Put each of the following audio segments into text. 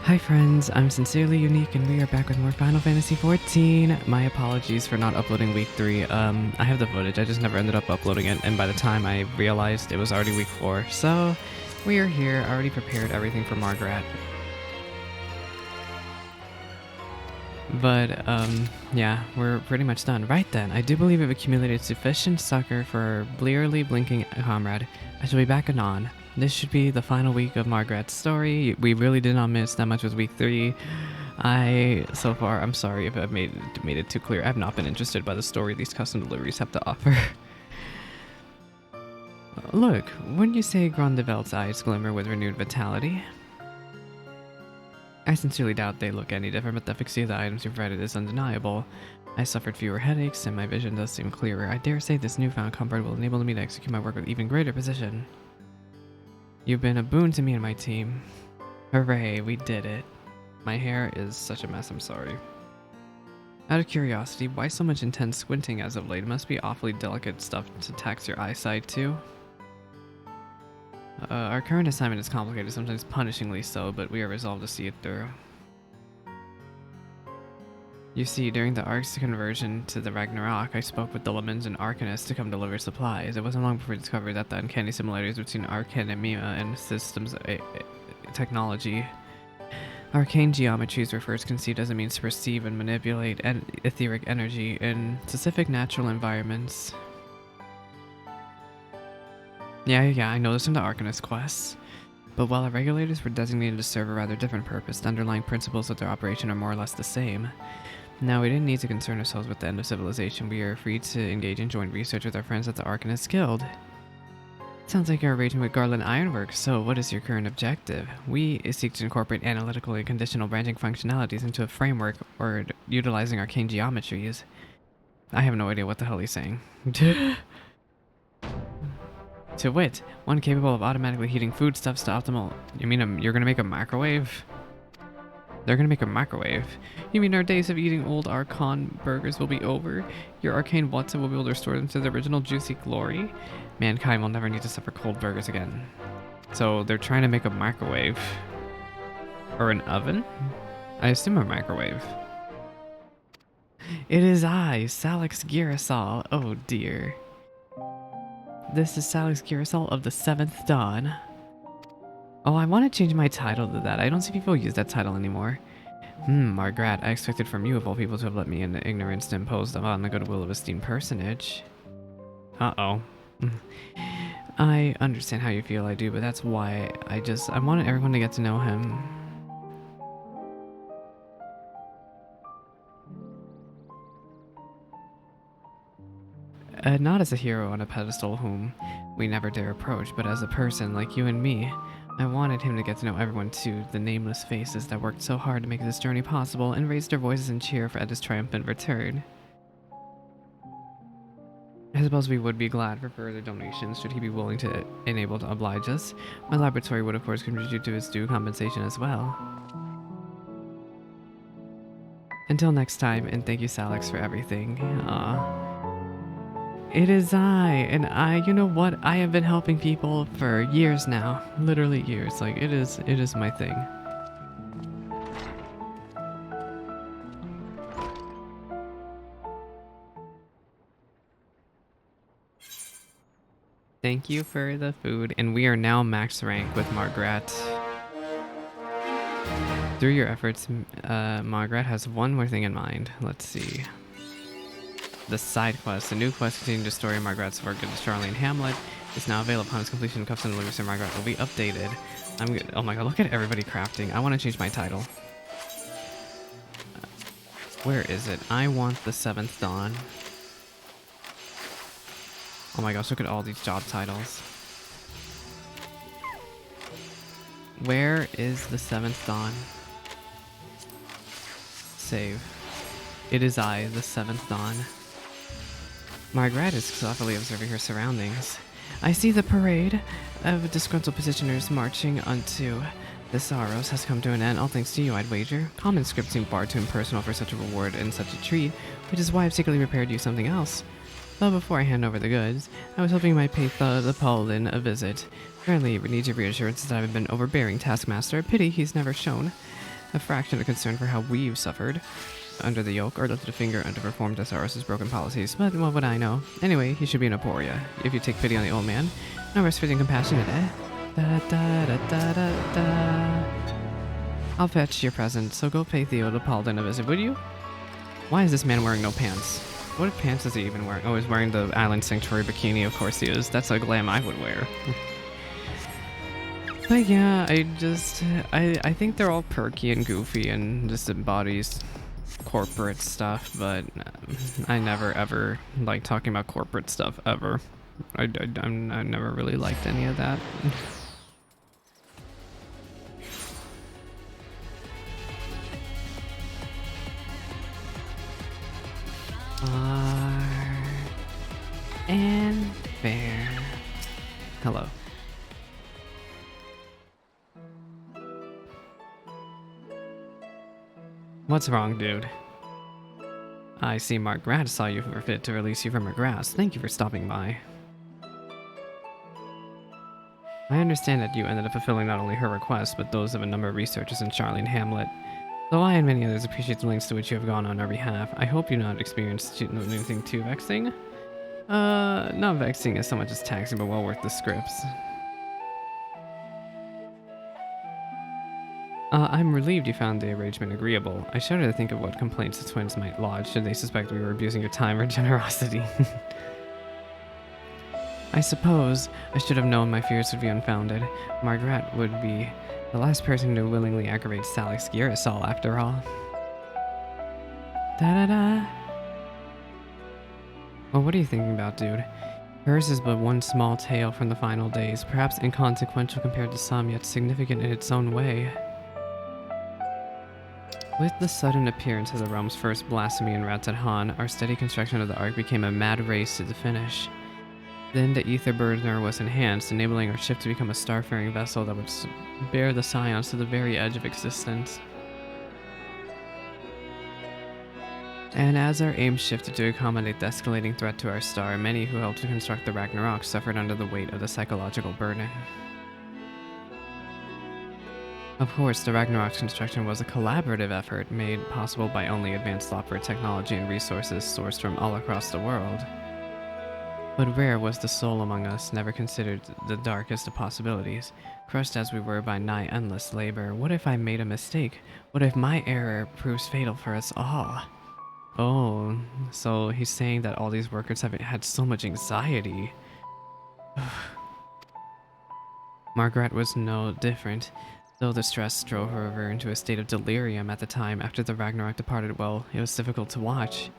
Hi friends, I'm Sincerely Unique and we are back with more Final Fantasy XIV. My apologies for not uploading week 3. I have the footage, I just never ended up uploading it, and by the time I realized it was already week 4. So, we are here, already prepared everything for Margrat. But, yeah, we're pretty much done. Right then, I do believe we've accumulated sufficient succor for our blearily blinking comrade. I shall be back anon. This should be the final week of Margrat's story. We really did not miss that much with week 3. So far, I'm sorry if I've made it too clear. I've not been interested by the story these custom deliveries have to offer. Look, wouldn't you say Grondevelt's eyes glimmer with renewed vitality? I sincerely doubt they look any different, but the efficacy of the items you provided is undeniable. I suffered fewer headaches, and my vision does seem clearer. I dare say this newfound comfort will enable me to execute my work with even greater precision. You've been a boon to me and my team. Hooray, we did it. My hair is such a mess, I'm sorry. Out of curiosity, why so much intense squinting as of late? It must be awfully delicate stuff to tax your eyesight too. Our current assignment is complicated, sometimes punishingly so, but we are resolved to see it through. You see, during the Ark's conversion to the Ragnarok, I spoke with the Lemons and Arcanists to come deliver supplies. It wasn't long before we discovered that the uncanny similarities between Arcanimia and systems technology. Arcane geometries were first conceived as a means to perceive and manipulate etheric energy in specific natural environments. Yeah, I know this from the Arcanist quests. But while our regulators were designated to serve a rather different purpose, the underlying principles of their operation are more or less the same. Now, we didn't need to concern ourselves with the end of civilization. We are free to engage in joint research with our friends at the Arcanist Guild. Sounds like you're arranging with Garland Ironworks, so what is your current objective? We seek to incorporate analytical and conditional branching functionalities into a framework or utilizing arcane geometries. I have no idea what the hell he's saying. To wit, one capable of automatically heating foodstuffs to optimal... You mean you're gonna make a microwave? They're gonna make a microwave? You mean our days of eating old Archon burgers will be over? Your arcane Watson will be able to restore them to their original juicy glory? Mankind will never need to suffer cold burgers again. So they're trying to make a microwave. Or an oven? I assume a microwave. It is I, Salix Girasol. Oh dear. This is Salix Girasol of the 7th Dawn. Oh, I want to change my title to that. I don't see people use that title anymore. Margrat, I expected from you of all people to have let me into ignorance to impose upon the goodwill of esteemed personage. Uh-oh. I understand how you feel, I do, but that's why I wanted everyone to get to know him. Not as a hero on a pedestal whom we never dare approach, but as a person like you and me. I wanted him to get to know everyone too, the nameless faces that worked so hard to make this journey possible and raised their voices in cheer at his triumphant return. I suppose we would be glad for further donations should he be willing to and able to oblige us. My laboratory would of course contribute to his due compensation as well. Until next time, and thank you Salix for everything. It is I, and you know what? I have been helping people for years now. Literally years. Like, it is my thing. Thank you for the food, and we are now max rank with Margrat. Through your efforts, Margrat has one more thing in mind. Let's see. The side quest. The new quest continuing the story of Margrat's work at the Charlene Hamlet is now available upon its completion. The custom deliveries to Margrat will be updated. Oh my god, look at everybody crafting. I want to change my title. Where is it? I want the 7th Dawn. Oh my gosh, look at all these job titles. Where is the 7th Dawn? Save. It is I, the 7th Dawn. Margrat is thoughtfully observing her surroundings. I see the parade of disgruntled petitioners marching unto the sorrows has come to an end, all thanks to you, I'd wager. Common script seemed far too impersonal for such a reward and such a treat, which is why I've secretly prepared you something else. But before I hand over the goods, I was hoping you might pay the Paladin a visit. Apparently, we need your reassurance that I've been overbearing taskmaster. Pity he's never shown. a fraction of concern for how we've suffered under the yoke, or lifted a finger under performed Thesaurus' broken policies, but what would I know? Anyway, he should be in Aporia. If you take pity on the old man, no rest fitting compassionate, eh? Da da da da da da. I'll fetch your present, so go pay Theo to Paladin a visit, would you? Why is this man wearing no pants? What pants is he even wearing? Oh, he's wearing the Island Sanctuary bikini, of course he is. That's a glam I would wear. But yeah, I think they're all perky and goofy and just embodies corporate stuff, but I never ever like talking about corporate stuff ever. I never really liked any of that. And fair. Hello. What's wrong, dude? I see Margrat saw you were fit to release you from her grasp. Thank you for stopping by. I understand that you ended up fulfilling not only her request, but those of a number of researchers in Charlene Hamlet. Though I and many others appreciate the lengths to which you have gone on our behalf, I hope you not experienced anything too vexing. Not vexing as so much as taxing, but well worth the scripts. I'm relieved you found the arrangement agreeable. I shudder to think of what complaints the twins might lodge should they suspect we were abusing your time or generosity. I suppose I should have known my fears would be unfounded. Margrat would be the last person to willingly aggravate Sally Skirasol, after all. Da-da-da. Well, what are you thinking about, dude? Hers is but one small tale from the final days, perhaps inconsequential compared to some, yet significant in its own way. With the sudden appearance of the realm's first blasphemy in Rattadhan, our steady construction of the Ark became a mad race to the finish. Then the ether burner was enhanced, enabling our ship to become a starfaring vessel that would bear the Scions to the very edge of existence. And as our aim shifted to accommodate the escalating threat to our star, many who helped to construct the Ragnarok suffered under the weight of the psychological burden. Of course, the Ragnarok's construction was a collaborative effort made possible by only advanced software technology and resources sourced from all across the world. But rare was the soul among us, never considered the darkest of possibilities. Crushed as we were by nigh endless labor, what if I made a mistake? What if my error proves fatal for us all? Oh, so he's saying that all these workers have had so much anxiety. Margrat was no different. Though the stress drove her into a state of delirium at the time after the Ragnarok departed, well, it was difficult to watch.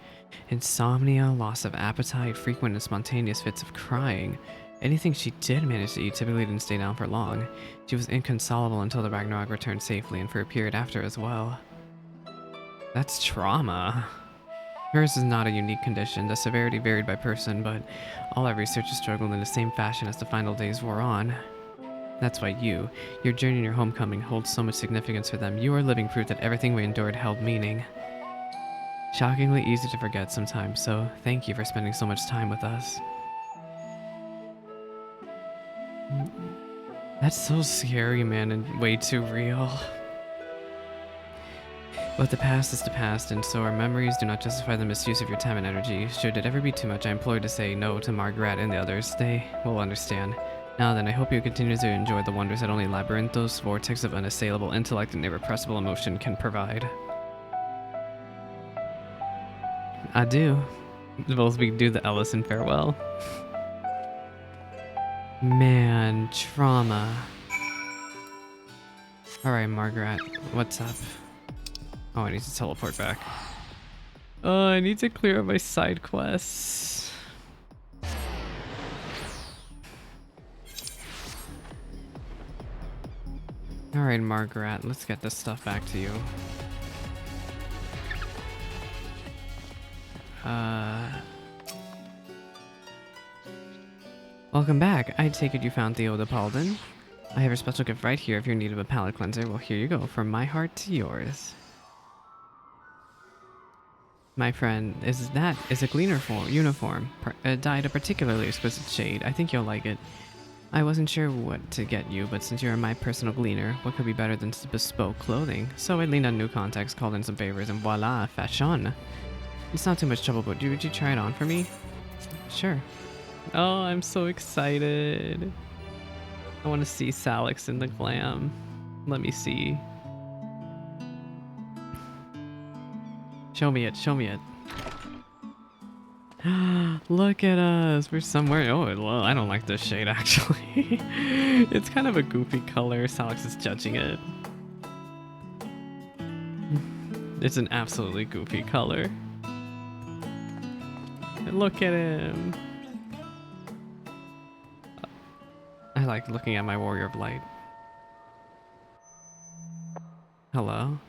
Insomnia, loss of appetite, frequent and spontaneous fits of crying. Anything she did manage to eat typically didn't stay down for long. She was inconsolable until the Ragnarok returned safely, and for a period after as well. That's trauma. Hers is not a unique condition. The severity varied by person, but all our researchers struggled in the same fashion as the final days wore on. That's why your journey and your homecoming holds so much significance for them. You are living proof that everything we endured held meaning. Shockingly easy to forget sometimes, so thank you for spending so much time with us. That's so scary, man, and way too real. But the past is the past, and so our memories do not justify the misuse of your time and energy. Should it ever be too much, I implore you to say no to Margrat and the others. They will understand. Now then, I hope you continue to enjoy the wonders that only Labyrinthos' vortex of unassailable intellect and irrepressible emotion can provide. I do. Both we do the Ellison farewell. Man, trauma. Alright, Margrat, what's up? Oh, I need to teleport back. Oh, I need to clear up my side quests. Alright, Margrat, let's get this stuff back to you. Welcome back. I take it you found Theo the Paladin. I have a special gift right here if you're in need of a palate cleanser. Well, here you go, from my heart to yours. My friend, is a cleaner uniform, dyed a particularly exquisite shade. I think you'll like it. I wasn't sure what to get you, but since you're my personal gleaner, what could be better than bespoke clothing? So I leaned on new contacts, called in some favors, and voila, fashion. It's not too much trouble, but would you try it on for me? Sure. Oh, I'm so excited. I want to see Salix in the glam. Let me see. Show me it, show me it. Look at us. We're somewhere. Oh, well, I don't like this shade actually. It's kind of a goofy color. Salix is judging it. It's an absolutely goofy color. Look at him. I like looking at my Warrior of Light. Hello?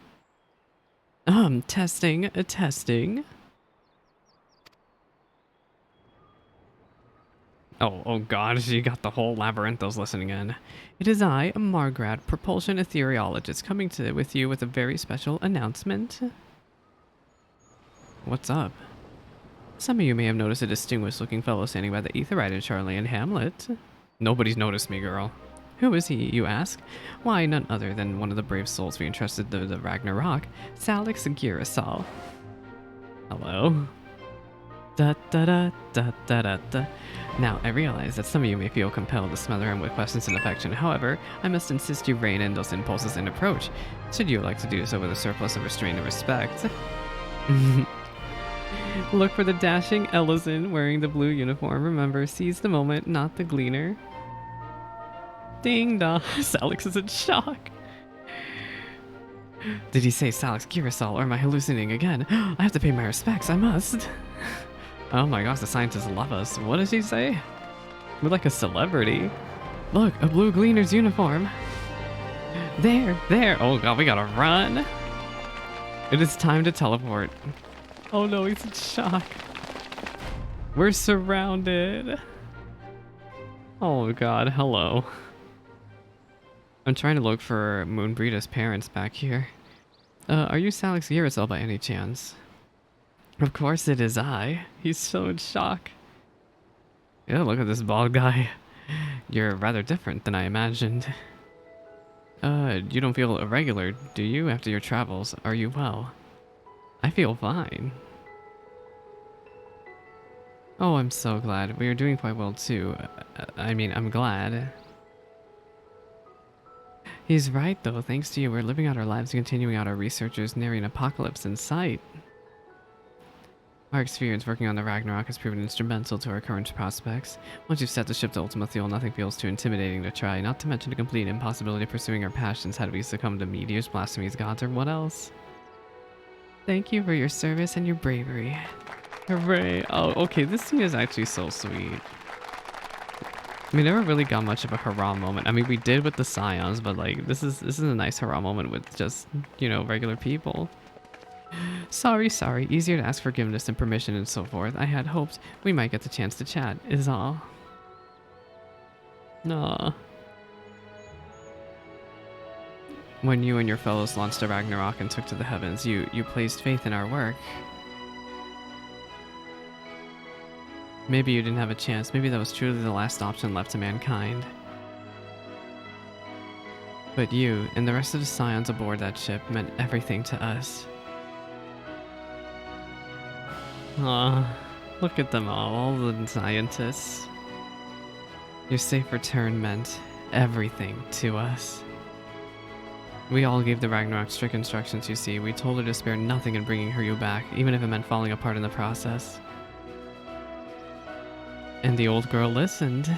Testing, testing. Oh god, she got the whole Labyrinthos listening in. It is I, Margrat, propulsion ethereologist, coming with you with a very special announcement. What's up? Some of you may have noticed a distinguished looking fellow standing by the Aetheryte in Charlie and Hamlet. Nobody's noticed me, girl. Who is he, you ask? Why, none other than one of the brave souls we entrusted to the Ragnarok, Salix Girasol. Hello? Da da da da da da da. Now, I realize that some of you may feel compelled to smother him with questions and affection. However, I must insist you rein in those impulses and approach, should you like to do so with a surplus of restraint and respect. Look for the dashing Ellison wearing the blue uniform. Remember, seize the moment, not the gleaner. Ding dong. Salix is in shock. Did he say Salix Girasol, or am I hallucinating again? I have to pay my respects, I must. Oh my gosh, the scientists love us. What does she say? We're like a celebrity. Look, a blue gleaner's uniform. There. Oh god, we gotta run. It is time to teleport. Oh no, he's in shock. We're surrounded. Oh god, hello. I'm trying to look for Moonbreeda's parents back here. Are you Salix Girasol by any chance? Of course it is I. He's so in shock. Yeah, look at this bald guy. You're rather different than I imagined. You don't feel irregular, do you, after your travels? Are you well? I feel fine. Oh, I'm so glad. We are doing quite well too. I mean, I'm glad. He's right though, thanks to you, we're living out our lives and continuing out our researchers, nearing an apocalypse in sight. Our experience working on the Ragnarok has proven instrumental to our current prospects. Once you've set the ship to ultimate fuel, nothing feels too intimidating to try, not to mention the complete impossibility of pursuing our passions had we succumbed to meteors, blasphemies, gods, or what else. Thank you for your service and your bravery. Hooray. Oh, okay, this scene is actually so sweet. We never really got much of a hurrah moment. I mean, we did with the Scions, but like, this is a nice hurrah moment with just, you know, regular people. Sorry. Easier to ask forgiveness and permission and so forth. I had hoped we might get the chance to chat, is all. Aww. When you and your fellows launched the Ragnarok and took to the heavens, you placed faith in our work. Maybe you didn't have a chance. Maybe that was truly the last option left to mankind. But you and the rest of the Scions aboard that ship meant everything to us. Aw, look at them all the scientists. Your safe return meant everything to us. We all gave the Ragnarok strict instructions, you see. We told her to spare nothing in bringing her you back, even if it meant falling apart in the process. And the old girl listened.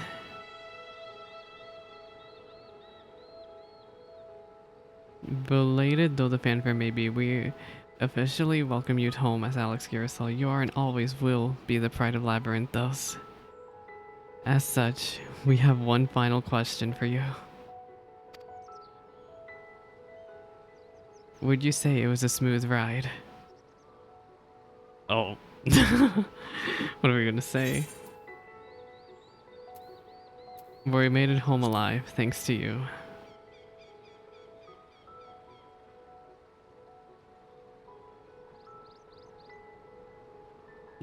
Belated though the fanfare may be, we officially welcome you home as Salix Girasol. You are and always will be the pride of Labyrinthos. As such, we have one final question for you. Would you say it was a smooth ride? Oh. What are we gonna say? We made it home alive, thanks to you.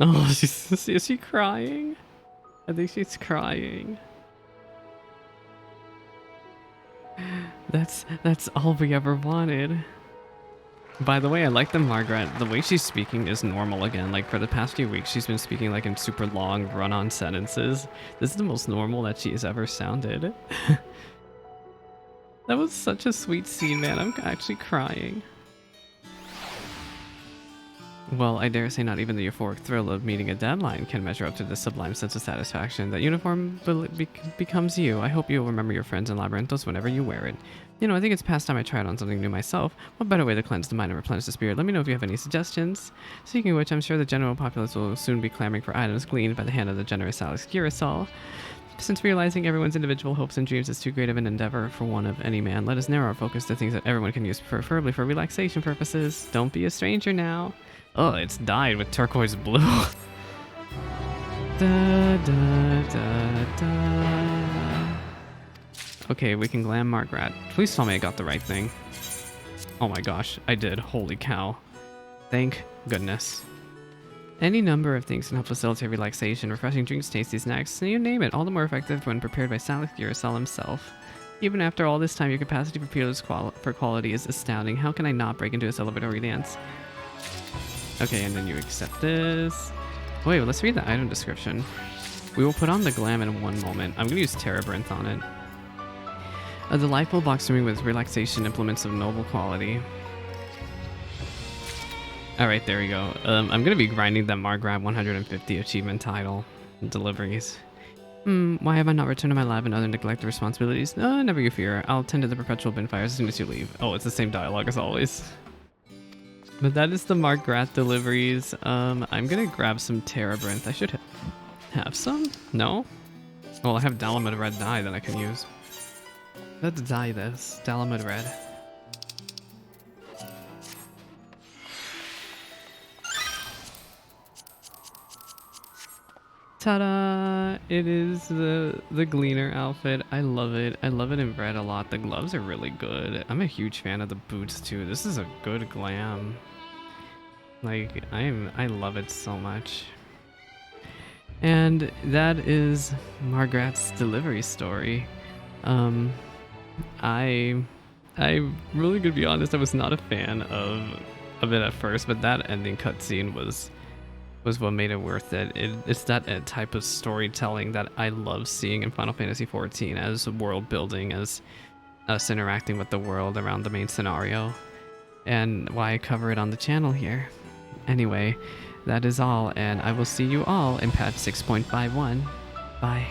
Oh, is she crying? I think she's crying. That's all we ever wanted. By the way, I like the Margrat. The way she's speaking is normal again. Like for the past few weeks, she's been speaking like in super long run-on sentences. This is the most normal that she has ever sounded. That was such a sweet scene, man. I'm actually crying. Well, I dare say not even the euphoric thrill of meeting a deadline can measure up to the sublime sense of satisfaction that uniform becomes you. I hope you'll remember your friends in Labyrinthos whenever you wear it. You know, I think it's past time I tried on something new myself. What better way to cleanse the mind and replenish the spirit? Let me know if you have any suggestions. Speaking of which, I'm sure the general populace will soon be clamoring for items gleaned by the hand of the generous Alex Girasol. Since realizing everyone's individual hopes and dreams is too great of an endeavor for one of any man, let us narrow our focus to things that everyone can use, preferably for relaxation purposes. Don't be a stranger now. Oh, it's dyed with turquoise blue. Da, da, da, da. Okay, we can glam Margrat. Please tell me I got the right thing. Oh my gosh, I did. Holy cow. Thank goodness. Any number of things can help facilitate relaxation, refreshing drinks, tasty snacks, you name it, all the more effective when prepared by Alex Girasol himself. Even after all this time, your capacity for peerless quality is astounding. How can I not break into a celebratory dance? Okay, and then you accept this. Wait, let's read the item description. We will put on the glam in one moment. I'm going to use Terebinth on it. A delightful box swimming with relaxation implements of noble quality. Alright, there we go. I'm going to be grinding that Margrat 150 achievement title. Deliveries. Why have I not returned to my lab and other neglected responsibilities? Never you fear. I'll tend to the perpetual bin fires as soon as you leave. Oh, it's the same dialogue as always. But that is the Margrat deliveries. I'm gonna grab some Terebinth. I should have some? No? Well, I have Dalamud Red dye that I can use. Let's dye this. Dalamud Red. Ta-da! It is the Gleaner outfit. I love it. I love it in red a lot. The gloves are really good. I'm a huge fan of the boots too. This is a good glam. Like, I love it so much. And that is Margrat's delivery story. I really gonna be honest, I was not a fan of it at first, but that ending cutscene was what made it worth it. It's that type of storytelling that I love seeing in Final Fantasy XIV, as world building, as us interacting with the world around the main scenario, and why I cover it on the channel here. Anyway, that is all, and I will see you all in patch 6.51. Bye.